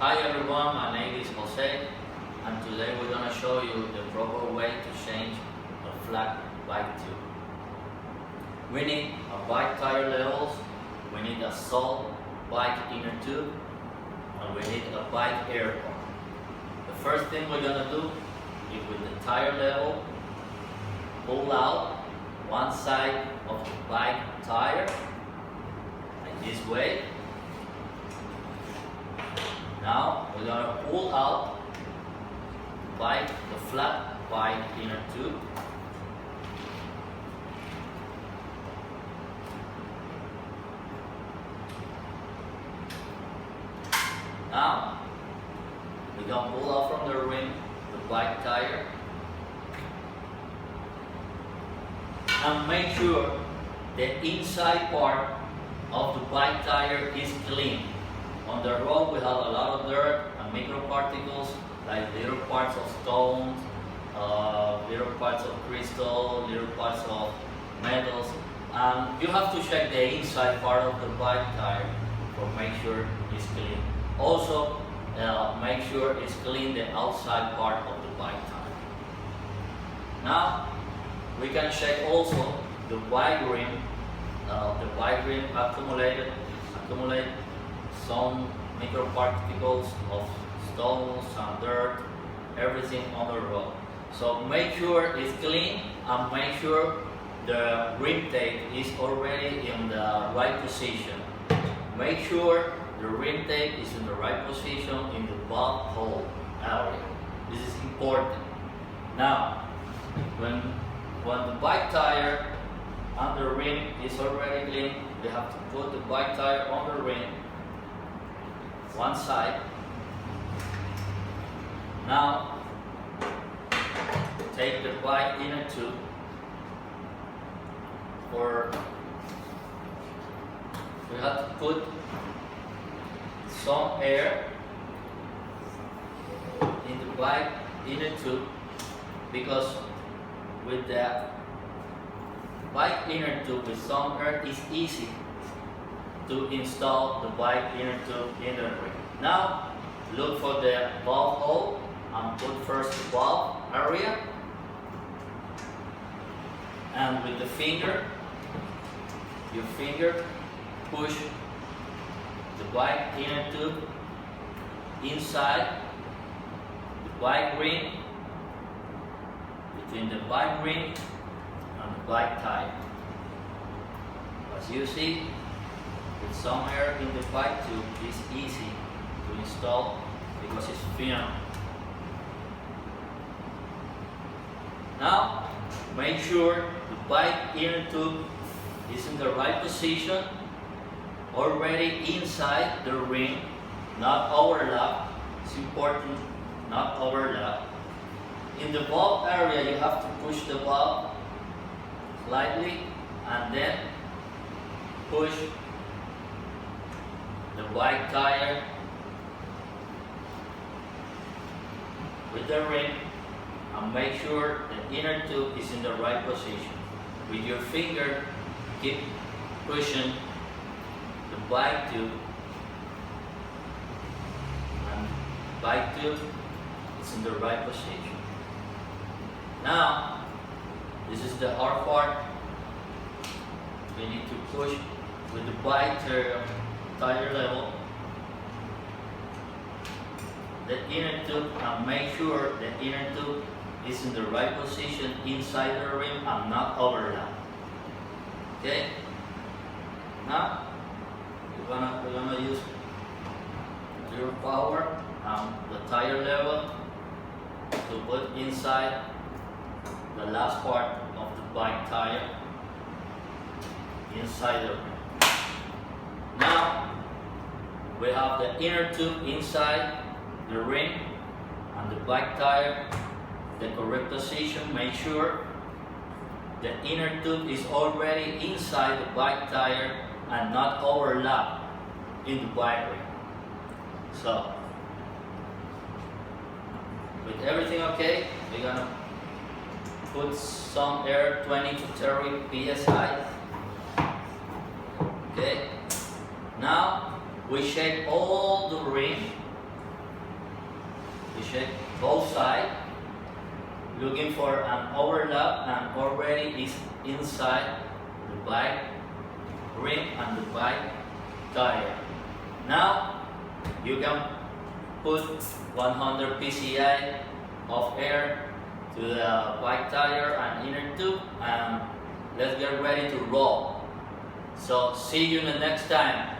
Hi everyone, my name is Jose and today we're going to show you the proper way to change a flat bike tube. We need a bike tire levels, we need a sole bike inner tube, and we need a bike air pump. The first thing we're going to do is with the tire level, pull out one side of the bike tire like this way. Now we're going to pull out the flat bike inner tube. Now we're going to pull out from the rim the bike tire and make sure the inside part of the bike tire is clean. On the road we have a lot of dirt and microparticles like little parts of stones, little parts of crystal, little parts of metals, and you have to check the inside part of the bike tire to make sure it's clean. Also make sure it's clean the outside part of the bike tire. Now we can check also the bike rim. The bike rim accumulate some microparticles of stones and dirt, everything on the road. So make sure it's clean and make sure the rim tape is already in the right position. Make sure the rim tape is in the right position in the valve hole area. This is important. Now, when the bike tire and the rim is already clean, we have to put the bike tire on the rim one side. Now take the bike inner tube we have to put some air in the bike inner tube, because with the bike inner tube with some air it's easy to install the bike inner tube in the rim. Now look for the valve hole and put first the valve area, and with the finger, your finger push the bike inner tube inside the bike ring, between the bike ring and the bike tire. As you see, with some air in the bike tube, it's easy to install because it's firm. Now, make sure the bike inner tube is in the right position, already inside the ring, not overlap. It's important, not overlap. In the valve area, you have to push the valve slightly and then push the bike tire with the ring and make sure the inner tube is in the right position. With your finger, keep pushing the bike tube, and the bike tube is in the right position. Now, this is the hard part. We need to push with the bike tire level the inner tube and make sure the inner tube is in the right position inside the rim and not overlap. Okay? Now we're gonna use zero power and the tire level to put inside the last part of the bike tire inside the rim. Now we have the inner tube inside the ring and the bike tire, the correct position. Make sure the inner tube is already inside the bike tire and not overlap in the bike ring. So, with everything okay, we're gonna put some air, 20 to 30 psi. Okay. Now we shake all the ring check both sides, looking for an overlap, and already is inside the bike rim and the bike tire. Now you can put 100 psi of air to the bike tire and inner tube, and let's get ready to roll. So see you the next time.